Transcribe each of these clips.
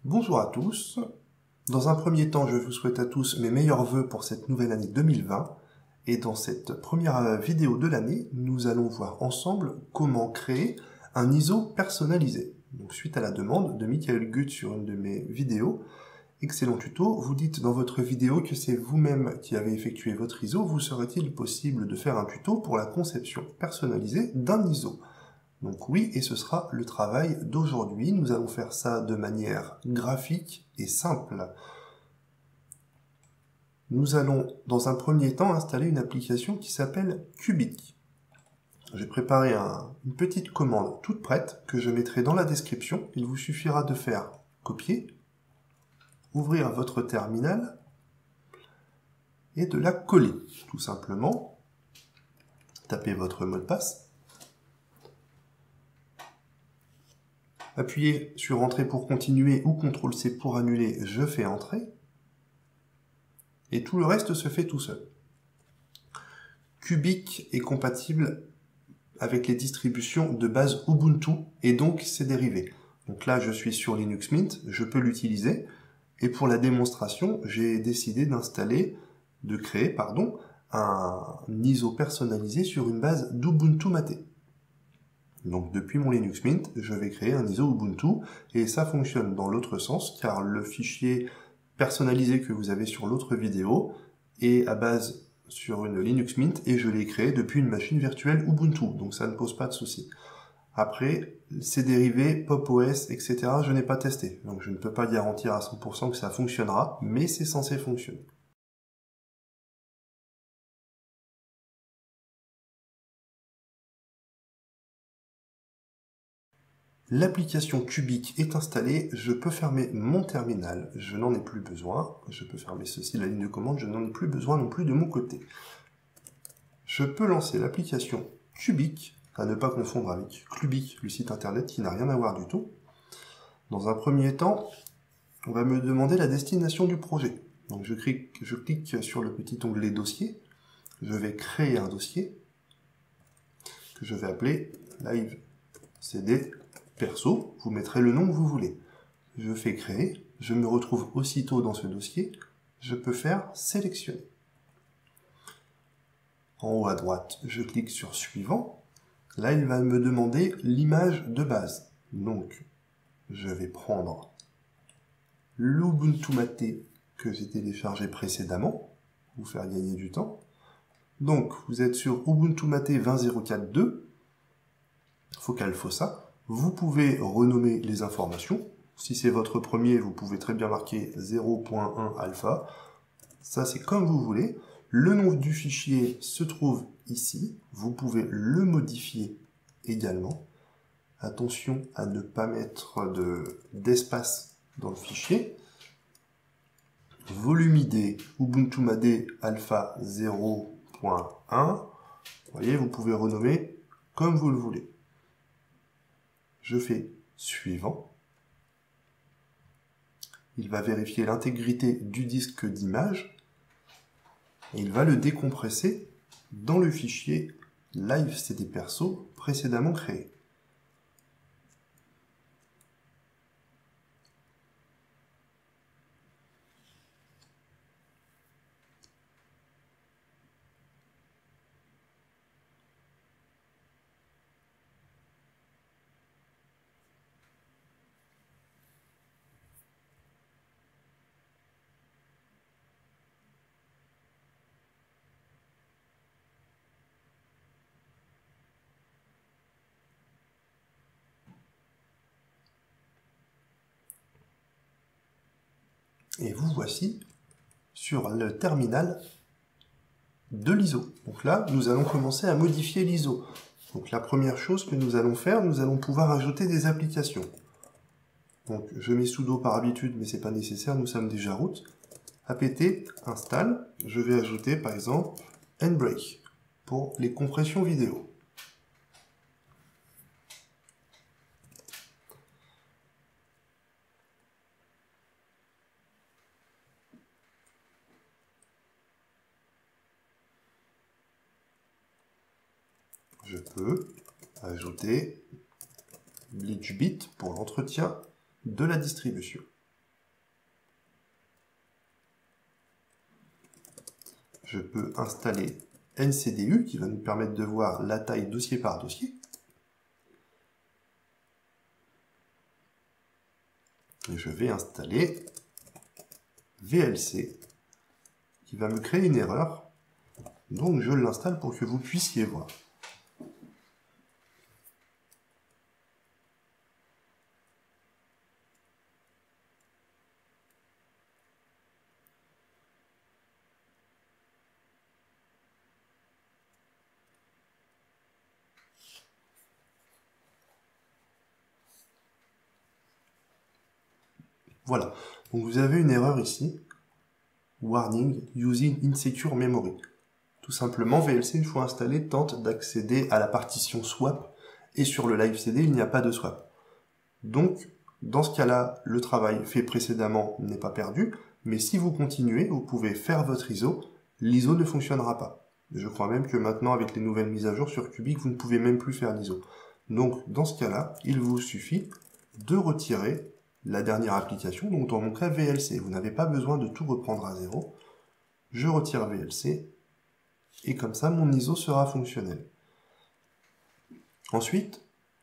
Bonjour à tous. Dans un premier temps, je vous souhaite à tous mes meilleurs vœux pour cette nouvelle année 2020. Et dans cette première vidéo de l'année, nous allons voir ensemble comment créer un ISO personnalisé. Donc, suite à la demande de Michael Gut sur une de mes vidéos, excellent tuto, vous dites dans votre vidéo que c'est vous-même qui avez effectué votre ISO. Vous serait-il possible de faire un tuto pour la conception personnalisée d'un ISO ? Donc oui, et ce sera le travail d'aujourd'hui. Nous allons faire ça de manière graphique et simple. Nous allons, dans un premier temps, installer une application qui s'appelle Cubic. J'ai préparé une petite commande toute prête que je mettrai dans la description. Il vous suffira de faire copier, ouvrir votre terminal et de la coller, tout simplement. Tapez votre mot de passe. Appuyez sur Entrée pour continuer ou CTRL-C pour annuler, je fais Entrer. Et tout le reste se fait tout seul. Cubic est compatible avec les distributions de base Ubuntu et donc ses dérivés. Donc là, je suis sur Linux Mint, je peux l'utiliser. Et pour la démonstration, j'ai décidé de créer un ISO personnalisé sur une base d'Ubuntu Mate. Donc depuis mon Linux Mint, je vais créer un ISO Ubuntu et ça fonctionne dans l'autre sens car le fichier personnalisé que vous avez sur l'autre vidéo est à base sur une Linux Mint et je l'ai créé depuis une machine virtuelle Ubuntu, donc ça ne pose pas de souci. Après, ces dérivés, Pop! OS, etc., je n'ai pas testé, donc je ne peux pas garantir à 100% que ça fonctionnera, mais c'est censé fonctionner. L'application Cubic est installée, je peux fermer mon terminal, je n'en ai plus besoin. Je peux fermer ceci, la ligne de commande, je n'en ai plus besoin non plus de mon côté. Je peux lancer l'application Cubic, à ne pas confondre avec Clubic, le site internet qui n'a rien à voir du tout. Dans un premier temps, on va me demander la destination du projet. Donc je clique sur le petit onglet Dossier, je vais créer un dossier que je vais appeler Live CD Perso, vous mettrez le nom que vous voulez. Je fais créer, je me retrouve aussitôt dans ce dossier, je peux faire sélectionner. En haut à droite, je clique sur suivant. Là, il va me demander l'image de base. Donc, je vais prendre l'Ubuntu Mate que j'ai téléchargé précédemment, pour vous faire gagner du temps. Donc, vous êtes sur Ubuntu Mate 20.04.2, Focal Fossa. Vous pouvez renommer les informations. Si c'est votre premier, vous pouvez très bien marquer 0.1 alpha. Ça, c'est comme vous voulez. Le nom du fichier se trouve ici. Vous pouvez le modifier également. Attention à ne pas mettre d'espace dans le fichier. Volume ID Ubuntu Mate alpha 0.1. Vous voyez, vous pouvez renommer comme vous le voulez. Je fais suivant. Il va vérifier l'intégrité du disque d'image et il va le décompresser dans le fichier live CD perso précédemment créé. Et vous voici sur le terminal de l'ISO. Donc là, nous allons commencer à modifier l'ISO. Donc la première chose que nous allons faire, nous allons pouvoir ajouter des applications. Donc je mets sudo par habitude, mais c'est pas nécessaire, nous sommes déjà root. apt install, je vais ajouter par exemple Handbrake pour les compressions vidéo. Je peux ajouter BleachBit pour l'entretien de la distribution. je peux installer NCDU qui va nous permettre de voir la taille dossier par dossier. Et je vais installer VLC qui va me créer une erreur. Donc je l'installe pour que vous puissiez voir. Voilà, donc vous avez une erreur ici. Warning, using insecure memory. Tout simplement, VLC, une fois installé, tente d'accéder à la partition swap, et sur le live CD, il n'y a pas de swap. Donc, dans ce cas-là, le travail fait précédemment n'est pas perdu, mais si vous continuez, vous pouvez faire votre ISO, l'ISO ne fonctionnera pas. Je crois même que maintenant, avec les nouvelles mises à jour sur Cubic, vous ne pouvez même plus faire l'ISO. Donc, dans ce cas-là, il vous suffit de retirer la dernière application, donc dans mon cas VLC. Vous n'avez pas besoin de tout reprendre à zéro. Je retire VLC, et comme ça, mon ISO sera fonctionnel. Ensuite,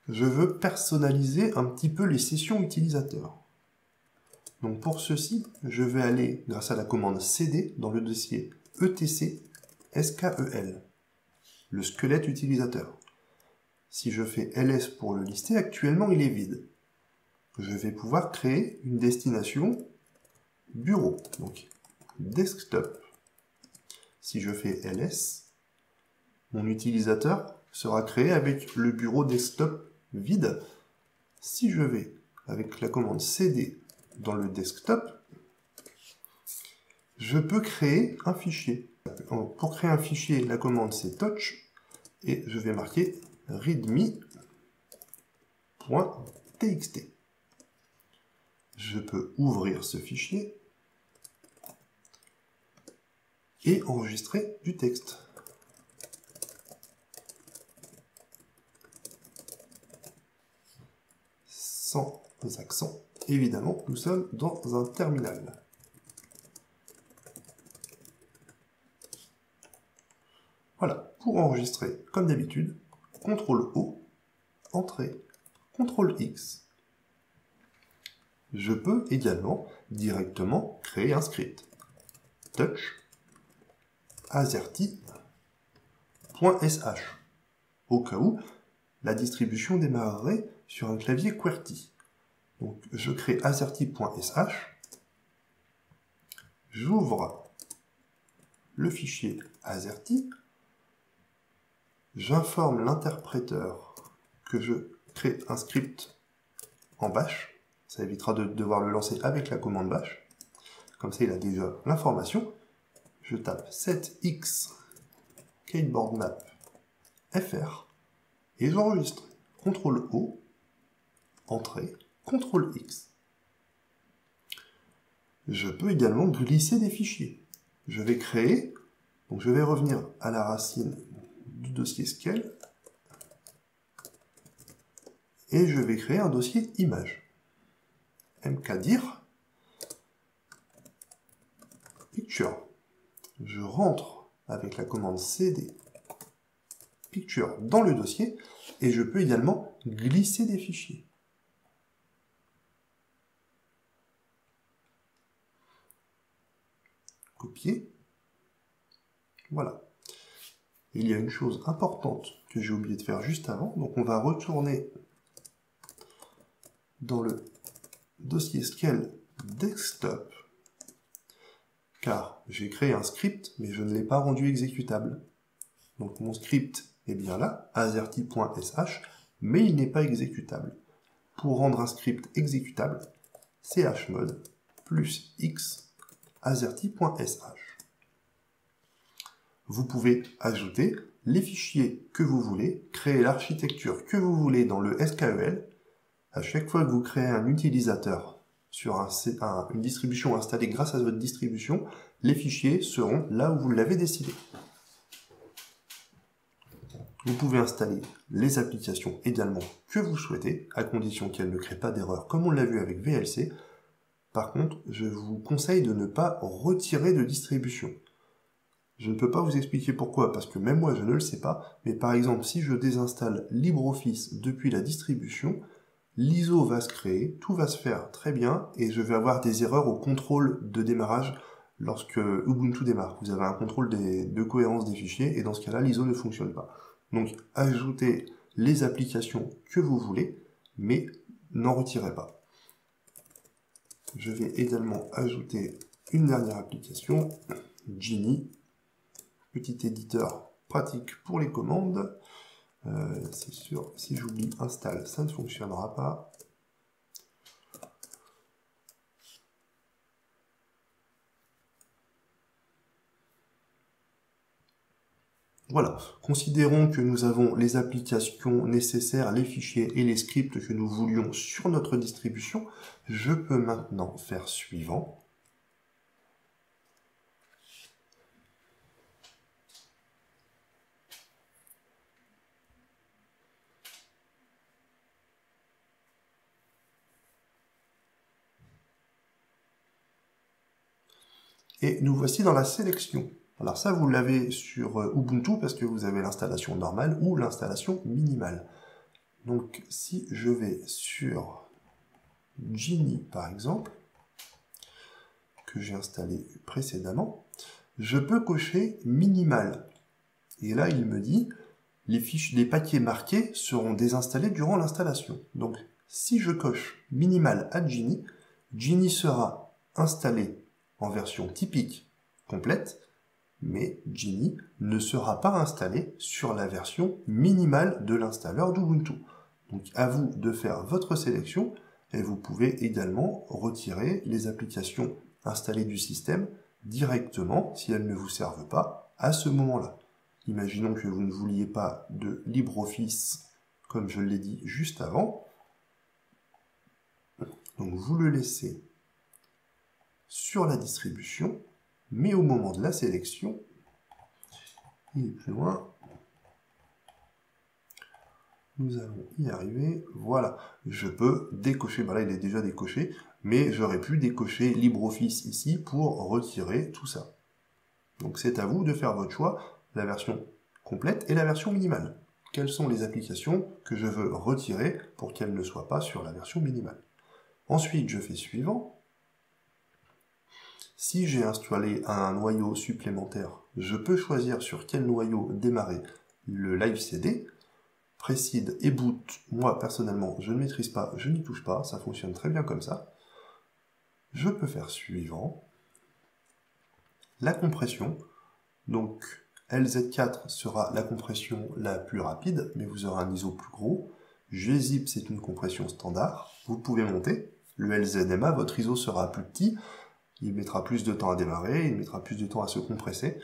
je veux personnaliser un petit peu les sessions utilisateurs. Donc pour ceci, je vais aller, grâce à la commande CD, dans le dossier etc SKEL, le squelette utilisateur. Si je fais ls pour le lister, actuellement il est vide. Je vais pouvoir créer une destination bureau, donc desktop. Si je fais ls, mon utilisateur sera créé avec le bureau desktop vide. Si je vais avec la commande cd dans le desktop, je peux créer un fichier. Pour créer un fichier, la commande c'est touch et je vais marquer readme.txt. Je peux ouvrir ce fichier et enregistrer du texte. Sans accent, évidemment, nous sommes dans un terminal. Voilà, pour enregistrer, comme d'habitude, CTRL-O, Entrée, CTRL-X. Je peux également directement créer un script. Touch azerty.sh au cas où la distribution démarrerait sur un clavier QWERTY. Donc je crée azerty.sh, j'ouvre le fichier azerty, j'informe l'interpréteur que je crée un script en bash. Ça évitera de devoir le lancer avec la commande bash. Comme ça, il a déjà l'information. Je tape 7x keyboard map fr et j'enregistre. CTRL-O, Entrée, CTRL-X. Je peux également glisser des fichiers. Je vais créer, donc je vais revenir à la racine du dossier scale et je vais créer un dossier image. mkdir picture. Je rentre avec la commande cd picture dans le dossier et je peux également glisser des fichiers. Copier. Voilà. Il y a une chose importante que j'ai oublié de faire juste avant, donc on va retourner dans le dossier scale desktop, car j'ai créé un script, mais je ne l'ai pas rendu exécutable. Donc mon script est bien là, azerty.sh, mais il n'est pas exécutable. Pour rendre un script exécutable, chmod plus x azerty.sh. Vous pouvez ajouter les fichiers que vous voulez, créer l'architecture que vous voulez dans le SKEL. À chaque fois que vous créez un utilisateur sur une distribution installée grâce à votre distribution, les fichiers seront là où vous l'avez décidé. Vous pouvez installer les applications également que vous souhaitez, à condition qu'elles ne créent pas d'erreur comme on l'a vu avec VLC. Par contre, je vous conseille de ne pas retirer de distribution. Je ne peux pas vous expliquer pourquoi, parce que même moi je ne le sais pas, mais par exemple si je désinstalle LibreOffice depuis la distribution, l'ISO va se créer, tout va se faire très bien, et je vais avoir des erreurs au contrôle de démarrage lorsque Ubuntu démarre. Vous avez un contrôle de cohérence des fichiers, et dans ce cas-là, l'ISO ne fonctionne pas. Donc ajoutez les applications que vous voulez, mais n'en retirez pas. Je vais également ajouter une dernière application, Genie, petit éditeur pratique pour les commandes. C'est sûr, si j'oublie install, ça ne fonctionnera pas. Voilà, considérons que nous avons les applications nécessaires, les fichiers et les scripts que nous voulions sur notre distribution. Je peux maintenant faire suivant. Et nous voici dans la sélection. Alors ça, vous l'avez sur Ubuntu parce que vous avez l'installation normale ou l'installation minimale. Donc si je vais sur Genie par exemple, que j'ai installé précédemment, je peux cocher minimal. Et là, il me dit, les paquets marqués seront désinstallés durant l'installation. Donc si je coche minimal à Genie, Genie sera installé en version typique complète, mais Genie ne sera pas installé sur la version minimale de l'installeur d'Ubuntu. Donc à vous de faire votre sélection, et vous pouvez également retirer les applications installées du système directement, si elles ne vous servent pas, à ce moment-là. Imaginons que vous ne vouliez pas de LibreOffice, comme je l'ai dit juste avant. Donc vous le laissez sur la distribution, mais au moment de la sélection, il est plus loin, nous allons y arriver, voilà, je peux décocher, ben là il est déjà décoché, mais j'aurais pu décocher LibreOffice ici pour retirer tout ça. Donc c'est à vous de faire votre choix, la version complète et la version minimale. Quelles sont les applications que je veux retirer pour qu'elles ne soient pas sur la version minimale. Ensuite, je fais suivant. Si j'ai installé un noyau supplémentaire, je peux choisir sur quel noyau démarrer le live CD. Précide et boot, moi personnellement, je ne maîtrise pas, je n'y touche pas, ça fonctionne très bien comme ça. Je peux faire suivant. La compression, donc LZ4 sera la compression la plus rapide, mais vous aurez un ISO plus gros. gzip, c'est une compression standard, vous pouvez monter. Le LZMA, votre ISO sera plus petit, il mettra plus de temps à démarrer, il mettra plus de temps à se compresser.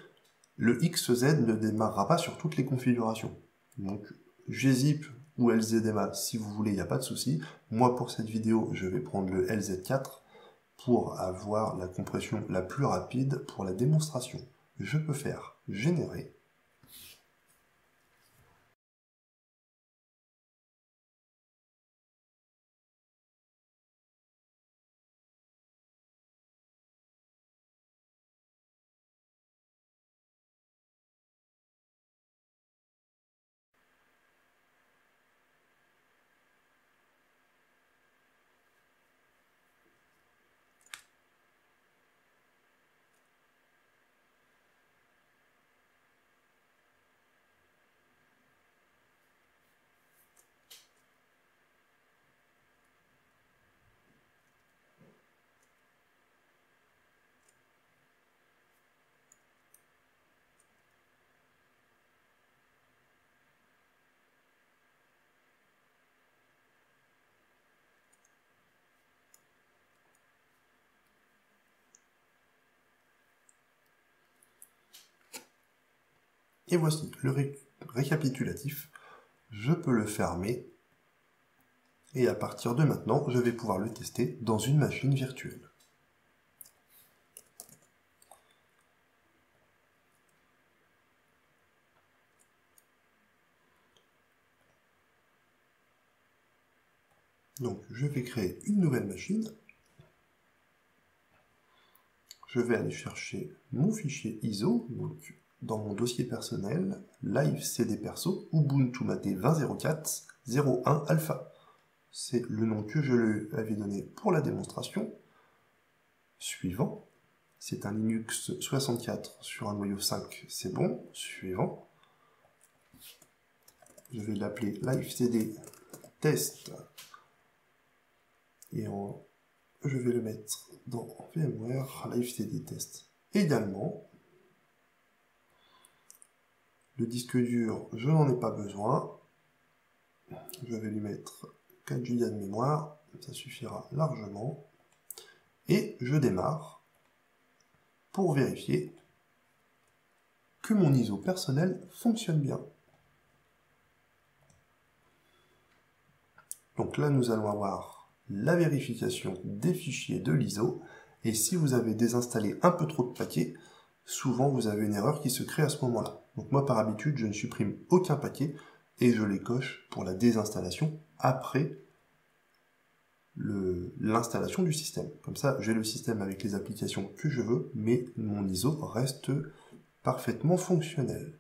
Le XZ ne démarrera pas sur toutes les configurations. Donc gzip ou LZMA, si vous voulez, il n'y a pas de souci. Moi, pour cette vidéo, je vais prendre le LZ4 pour avoir la compression la plus rapide pour la démonstration. Je peux faire générer. Et voici le récapitulatif. Je peux le fermer. Et à partir de maintenant, je vais pouvoir le tester dans une machine virtuelle. Donc, je vais créer une nouvelle machine. Je vais aller chercher mon fichier ISO, donc dans mon dossier personnel, live cd perso, Ubuntu Mate 20.04 01 alpha. C'est le nom que je lui avais donné pour la démonstration. Suivant. C'est un Linux 64 sur un noyau 5, c'est bon. Suivant. Je vais l'appeler livecd test. Et je vais le mettre dans VMware livecd test également. Le disque dur, je n'en ai pas besoin. Je vais lui mettre 4 Go de mémoire, ça suffira largement. Et je démarre pour vérifier que mon ISO personnel fonctionne bien. Donc là, nous allons avoir la vérification des fichiers de l'ISO. Et si vous avez désinstallé un peu trop de paquets, souvent vous avez une erreur qui se crée à ce moment-là. Donc moi, par habitude, je ne supprime aucun paquet et je les coche pour la désinstallation après l'installation du système. Comme ça, j'ai le système avec les applications que je veux, mais mon ISO reste parfaitement fonctionnel.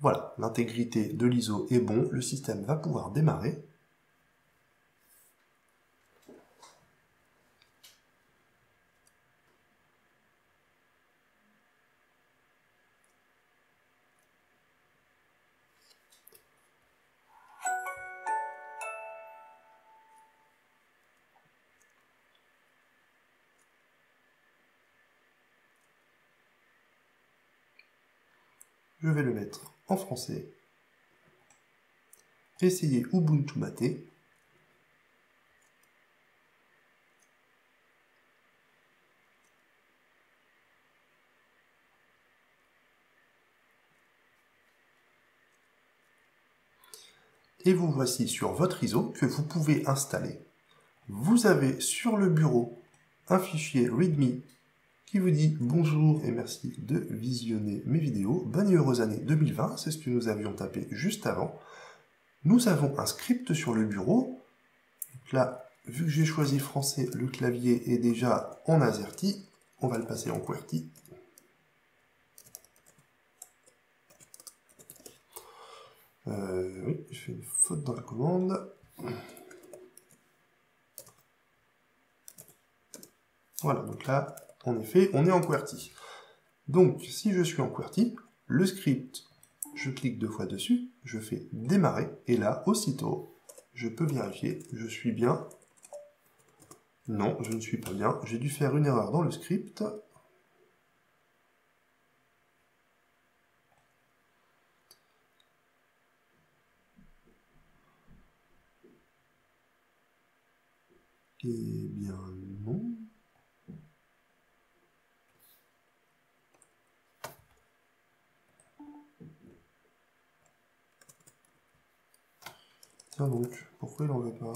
Voilà, l'intégrité de l'ISO est bon, le système va pouvoir démarrer. Je vais le mettre en français. Essayez Ubuntu Mate. Et vous voici sur votre ISO que vous pouvez installer. Vous avez sur le bureau un fichier README qui vous dit bonjour et merci de visionner mes vidéos. Bonne et heureuse année 2020, c'est ce que nous avions tapé juste avant. Nous avons un script sur le bureau. Donc là, vu que j'ai choisi français, le clavier est déjà en AZERTY. On va le passer en QWERTY. Oui, je fais une faute dans la commande. Voilà, donc là, en effet, on est en QWERTY. Donc, si je suis en QWERTY, le script, je clique 2 fois dessus, je fais démarrer, et là, aussitôt, je peux vérifier, je suis bien. Non, je ne suis pas bien, j'ai dû faire une erreur dans le script. Eh bien, non. Tiens donc, pourquoi il n'en veut pas?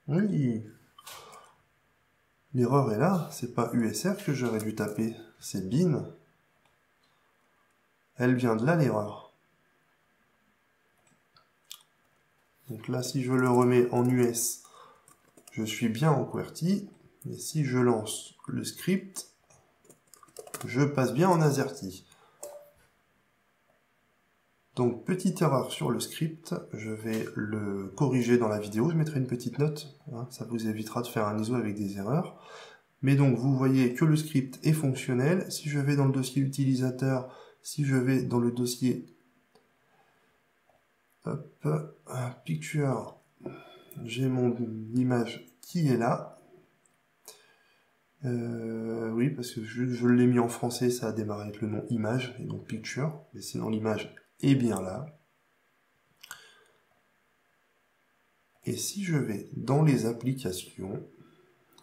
Oui. L'erreur est là, c'est pas USR que j'aurais dû taper, c'est bin. Elle vient de là, l'erreur. Donc là, si je le remets en US, je suis bien en QWERTY. Et si je lance le script, je passe bien en AZERTY. Donc, petite erreur sur le script, je vais le corriger dans la vidéo, je mettrai une petite note, hein, ça vous évitera de faire un ISO avec des erreurs. Mais donc, vous voyez que le script est fonctionnel. Si je vais dans le dossier utilisateur, si je vais dans le dossier picture, j'ai mon image qui est là. Oui, parce que je l'ai mis en français, ça a démarré avec le nom image, et donc picture, mais sinon l'image est bien là. Et si je vais dans les applications,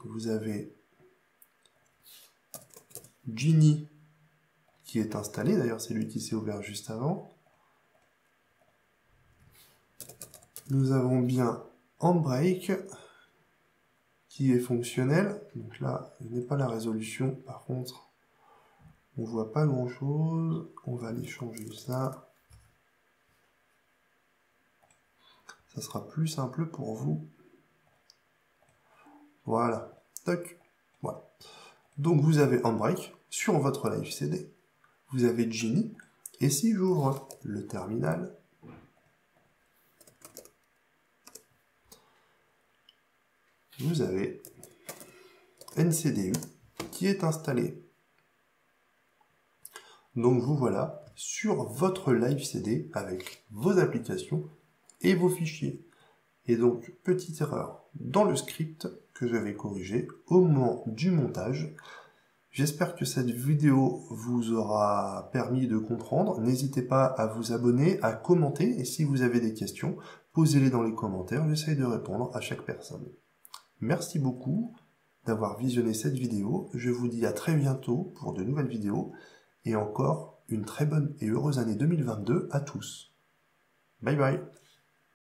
vous avez Genie qui est installé, d'ailleurs c'est lui qui s'est ouvert juste avant. Nous avons bien Handbrake qui est fonctionnel. Donc là, je n'ai pas la résolution, par contre, on voit pas grand chose. On va aller changer ça. Ça sera plus simple pour vous. Voilà. Toc. Voilà. Donc vous avez Handbrake sur votre Live CD. Vous avez Genie. Et si j'ouvre le terminal, vous avez NCDU qui est installé. Donc vous voilà sur votre Live CD avec vos applications et vos fichiers. Et donc, petite erreur dans le script que je vais corriger au moment du montage. J'espère que cette vidéo vous aura permis de comprendre. N'hésitez pas à vous abonner, à commenter, et si vous avez des questions, posez-les dans les commentaires, j'essaie de répondre à chaque personne. Merci beaucoup d'avoir visionné cette vidéo. Je vous dis à très bientôt pour de nouvelles vidéos, et encore une très bonne et heureuse année 2022 à tous. Bye bye.